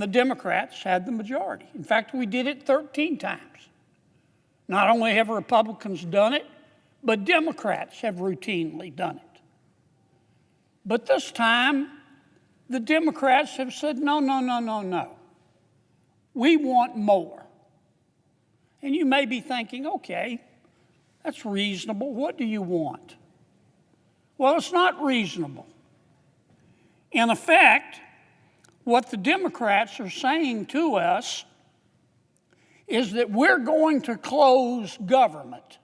The Democrats had the majority. In fact, we did it 13 times. Not only have Republicans done it, but Democrats have routinely done it. But this time, the Democrats have said, no, no, no, no, no. We want more. And you may be thinking, okay, that's reasonable. What do you want? Well, it's not reasonable. In effect, what the Democrats are saying to us is that we're going to close government.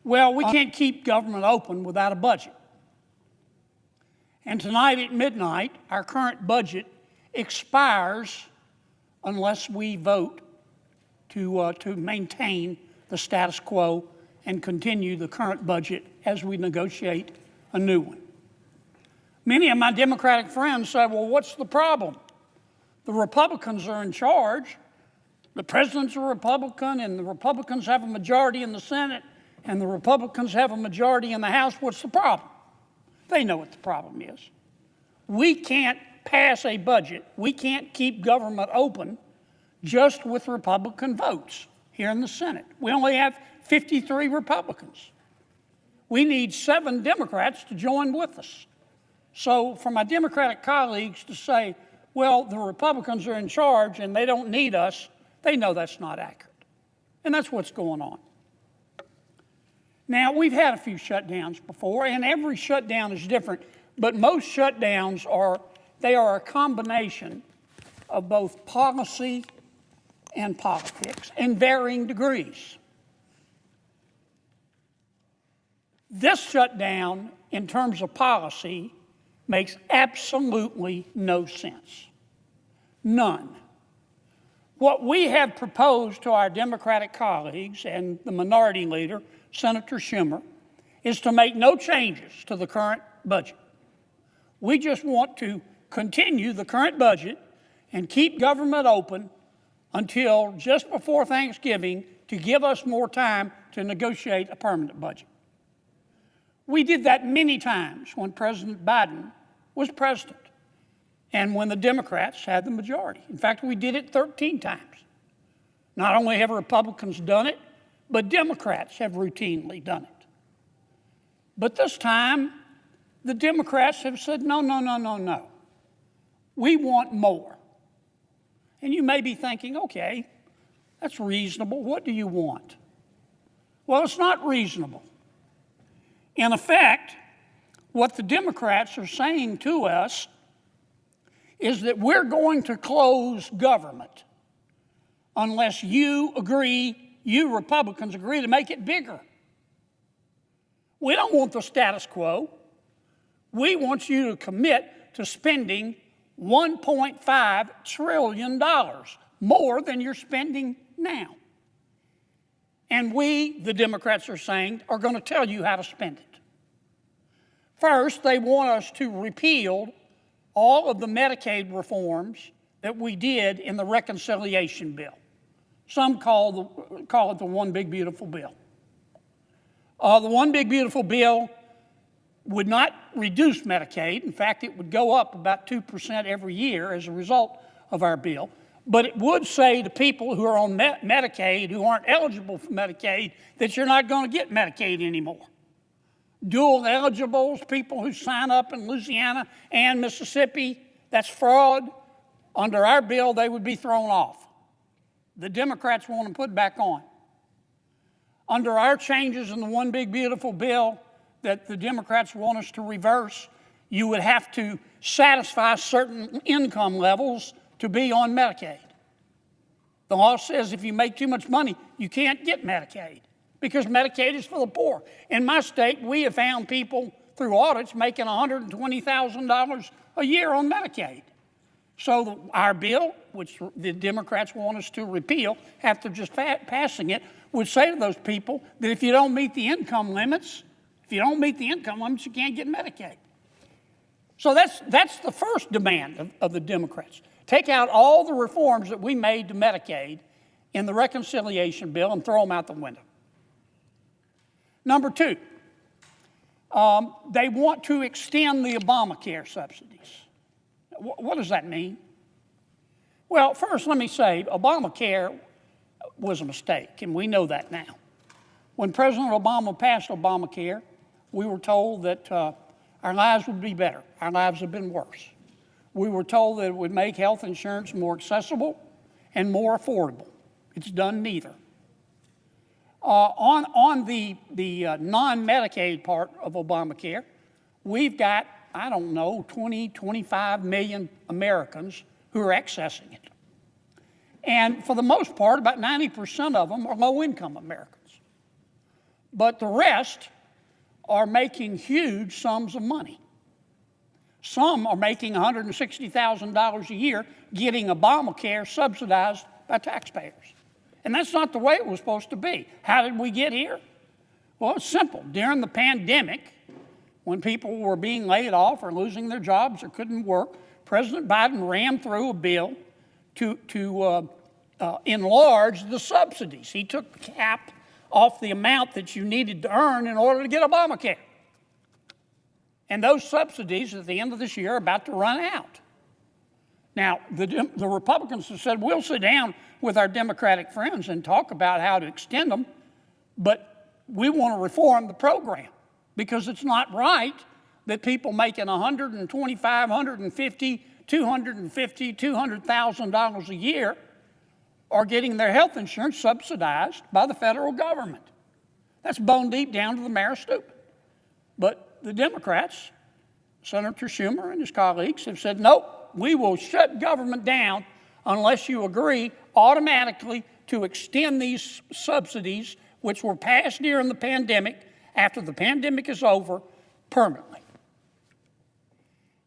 Well, we can't keep government open without a budget. And tonight at midnight, our current budget expires unless we vote to maintain the status quo and continue the current budget as we negotiate a new one. Many of my Democratic friends say, well, what's the problem? The Republicans are in charge. The president's a Republican, and the Republicans have a majority in the Senate, and the Republicans have a majority in the House. What's the problem? They know what the problem is. We can't pass a budget. We can't keep government open just with Republican votes here in the Senate. We only have 53 Republicans. We need 7 Democrats to join with us. So for my Democratic colleagues to say, well, the Republicans are in charge and they don't need us, they know that's not accurate. And that's what's going on. Now, we've had a few shutdowns before, and every shutdown is different, but most shutdowns are a combination of both policy and politics in varying degrees. This shutdown, in terms of policy, makes absolutely no sense. None. What we have proposed to our Democratic colleagues and the minority leader, Senator Schumer, is to make no changes to the current budget. We just want to continue the current budget and keep government open until just before Thanksgiving to give us more time to negotiate a permanent budget. We did that many times when President Biden was president and when the Democrats had the majority. In fact, we did it 13 times. Not only have Republicans done it, but Democrats have routinely done it. But this time, the Democrats have said, no, no, no, no, no. We want more. And you may be thinking, okay, that's reasonable. What do you want? Well, it's not reasonable. In effect, what the Democrats are saying to us is that we're going to close government unless you Republicans agree to make it bigger. We don't want the status quo. We want you to commit to spending $1.5 trillion, more than you're spending now. And we, the Democrats are saying, are going to tell you how to spend it. First, they want us to repeal all of the Medicaid reforms that we did in the reconciliation bill. Some call it the One Big Beautiful Bill. The One Big Beautiful Bill would not reduce Medicaid. In fact, it would go up about 2% every year as a result of our bill. But it would say to people who are on Medicaid, who aren't eligible for Medicaid, that you're not going to get Medicaid anymore. Dual eligibles, people who sign up in Louisiana and Mississippi, that's fraud. Under our bill, they would be thrown off. The Democrats want them put back on. Under our changes in the One Big Beautiful Bill that the Democrats want us to reverse, you would have to satisfy certain income levels to be on Medicaid. The law says if you make too much money, you can't get Medicaid because Medicaid is for the poor. In my state, we have found people through audits making $120,000 a year on Medicaid. So our bill, which the Democrats want us to repeal after just passing it, would say to those people that if you don't meet the income limits, you can't get Medicaid. So that's the first demand of the Democrats. Take out all the reforms that we made to Medicaid in the reconciliation bill and throw them out the window. Number two, they want to extend the Obamacare subsidies. What does that mean? Well, first let me say Obamacare was a mistake, and we know that now. When President Obama passed Obamacare, we were told that our lives would be better. Our lives have been worse. We were told that it would make health insurance more accessible and more affordable. It's done neither. On the non-Medicaid part of Obamacare, we've got, 25 million Americans who are accessing it. And for the most part, about 90% of them are low-income Americans. But the rest are making huge sums of money. Some are making $160,000 a year getting Obamacare subsidized by taxpayers. And that's not the way it was supposed to be. How did we get here? Well, it's simple. During the pandemic, when people were being laid off or losing their jobs or couldn't work, President Biden rammed through a bill to enlarge the subsidies. He took the cap off the amount that you needed to earn in order to get Obamacare. And those subsidies at the end of this year are about to run out. Now, the Republicans have said, we'll sit down with our Democratic friends and talk about how to extend them, but we want to reform the program because it's not right that people making $125,000, $150,000, $250,000, $200,000 a year are getting their health insurance subsidized by the federal government. That's bone deep down to the marrow stupid. But the Democrats, Senator Schumer and his colleagues, have said, nope, we will shut government down unless you agree automatically to extend these subsidies, which were passed during the pandemic, after the pandemic is over, permanently.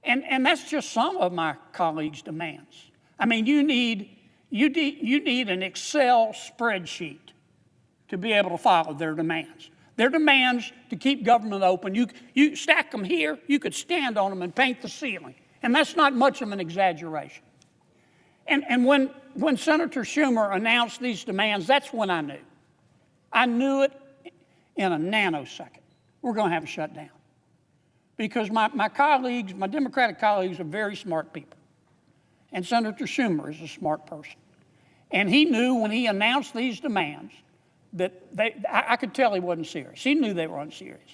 And that's just some of my colleagues' demands. I mean, you need an Excel spreadsheet to be able to follow their demands. Their demands to keep government open, you stack them here, you could stand on them and paint the ceiling. And that's not much of an exaggeration. And when Senator Schumer announced these demands, that's when I knew. I knew it in a nanosecond. We're going to have a shutdown. Because my colleagues, my Democratic colleagues, are very smart people. And Senator Schumer is a smart person. And he knew when he announced these demands that I could tell he wasn't serious. He knew they were unserious.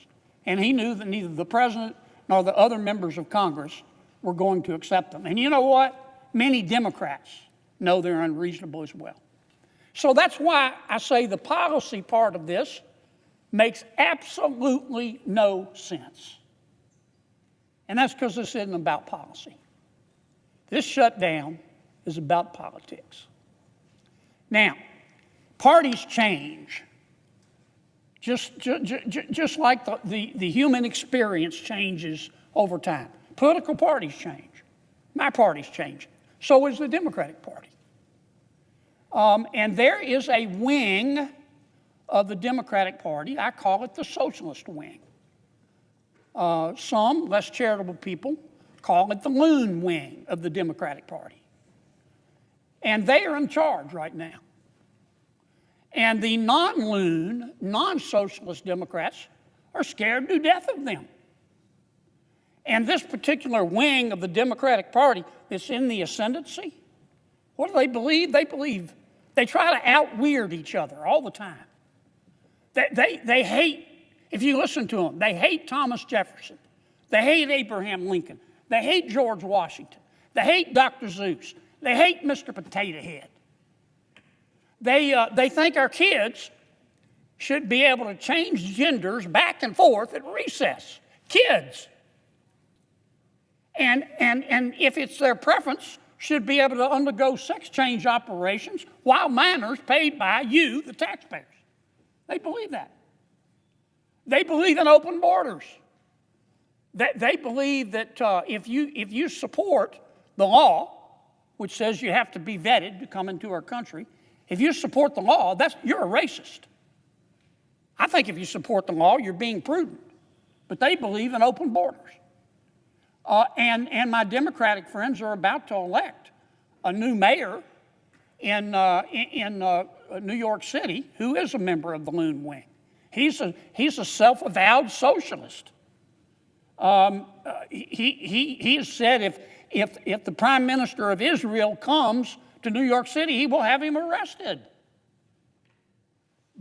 And he knew that neither the president nor the other members of Congress were going to accept them. And you know what? Many Democrats know they're unreasonable as well. So that's why I say the policy part of this makes absolutely no sense. And that's because this isn't about policy. This shutdown is about politics. Now, parties change, just like the human experience changes over time. Political parties change. My party's changing. So is the Democratic Party. And there is a wing of the Democratic Party, I call it the socialist wing. Some less charitable people call it the loon wing of the Democratic Party. And they are in charge right now. And the non-loon, non-socialist Democrats are scared to death of them. And this particular wing of the Democratic Party that's in the ascendancy, what do they believe? They try to out-weird each other all the time. They hate, if you listen to them, they hate Thomas Jefferson. They hate Abraham Lincoln. They hate George Washington. They hate Dr. Seuss. They hate Mr. Potato Head. They think our kids should be able to change genders back and forth at recess. Kids. And if it's their preference, should be able to undergo sex change operations while minors paid by you, the taxpayers. They believe that. They believe in open borders. They believe that if you support the law, which says you have to be vetted to come into our country, if you support the law, you're a racist. I think if you support the law, you're being prudent. But they believe in open borders. And my Democratic friends are about to elect a new mayor in New York City who is a member of the loon wing. He's a self-avowed socialist. He has said if the prime minister of Israel comes to New York City, he will have him arrested.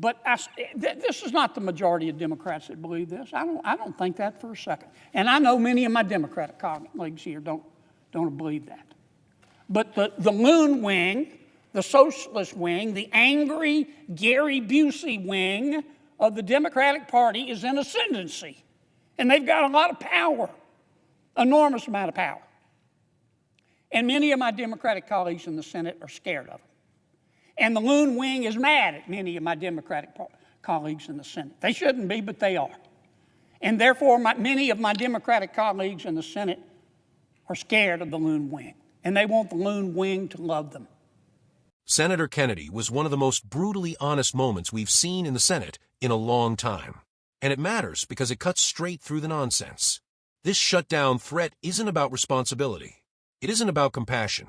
But this is not the majority of Democrats that believe this. I don't think that for a second. And I know many of my Democratic colleagues here don't believe that. But the loon wing, the socialist wing, the angry Gary Busey wing of the Democratic Party is in ascendancy. And they've got a lot of power, enormous amount of power. And many of my Democratic colleagues in the Senate are scared of them. And the loon wing is mad at many of my Democratic colleagues in the Senate. They shouldn't be, but they are. And therefore, many of my Democratic colleagues in the Senate are scared of the loon wing. And they want the loon wing to love them. Senator Kennedy was one of the most brutally honest moments we've seen in the Senate in a long time. And it matters because it cuts straight through the nonsense. This shutdown threat isn't about responsibility. It isn't about compassion.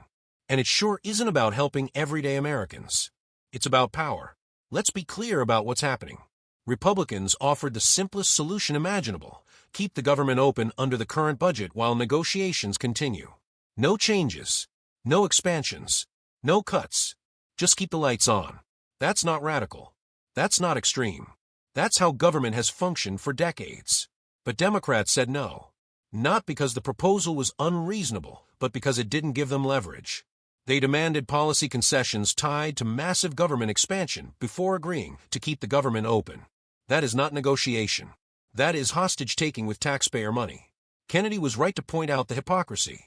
And it sure isn't about helping everyday Americans. It's about power. Let's be clear about what's happening. Republicans offered the simplest solution imaginable: keep the government open under the current budget while negotiations continue. No changes, no expansions, no cuts. Just keep the lights on. That's not radical. That's not extreme. That's how government has functioned for decades. But Democrats said no. Not because the proposal was unreasonable, but because it didn't give them leverage. They demanded policy concessions tied to massive government expansion before agreeing to keep the government open. That is not negotiation. That is hostage-taking with taxpayer money. Kennedy was right to point out the hypocrisy.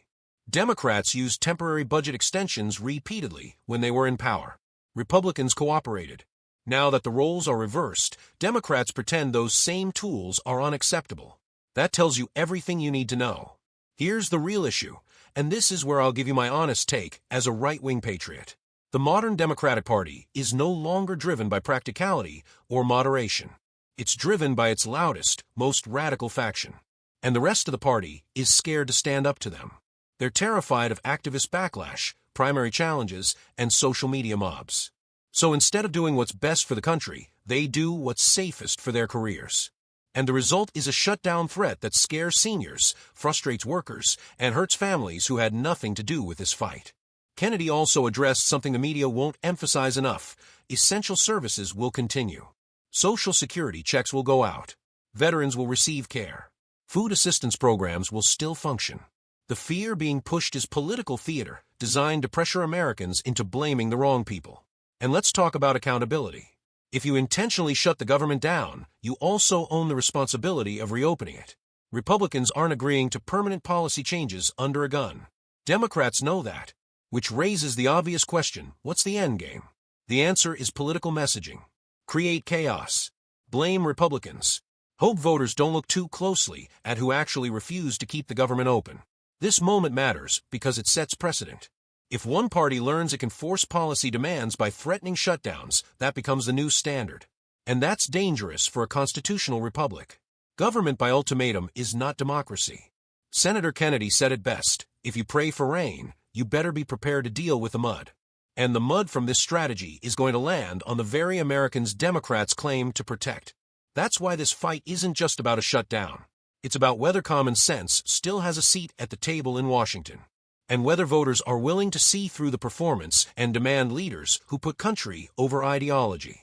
Democrats used temporary budget extensions repeatedly when they were in power. Republicans cooperated. Now that the roles are reversed, Democrats pretend those same tools are unacceptable. That tells you everything you need to know. Here's the real issue, and this is where I'll give you my honest take as a right-wing patriot. The modern Democratic Party is no longer driven by practicality or moderation. It's driven by its loudest, most radical faction. And the rest of the party is scared to stand up to them. They're terrified of activist backlash, primary challenges, and social media mobs. So instead of doing what's best for the country, they do what's safest for their careers. And the result is a shutdown threat that scares seniors, frustrates workers, and hurts families who had nothing to do with this fight. Kennedy also addressed something the media won't emphasize enough: essential services will continue. Social security checks will go out. Veterans will receive care. Food assistance programs will still function. The fear being pushed is political theater designed to pressure Americans into blaming the wrong people. And let's talk about accountability. If you intentionally shut the government down, you also own the responsibility of reopening it. Republicans aren't agreeing to permanent policy changes under a gun. Democrats know that, which raises the obvious question: what's the end game? The answer is political messaging. Create chaos. Blame Republicans. Hope voters don't look too closely at who actually refused to keep the government open. This moment matters because it sets precedent. If one party learns it can force policy demands by threatening shutdowns, that becomes the new standard. And that's dangerous for a constitutional republic. Government by ultimatum is not democracy. Senator Kennedy said it best: if you pray for rain, you better be prepared to deal with the mud. And the mud from this strategy is going to land on the very Americans Democrats claim to protect. That's why this fight isn't just about a shutdown. It's about whether common sense still has a seat at the table in Washington, and whether voters are willing to see through the performance and demand leaders who put country over ideology.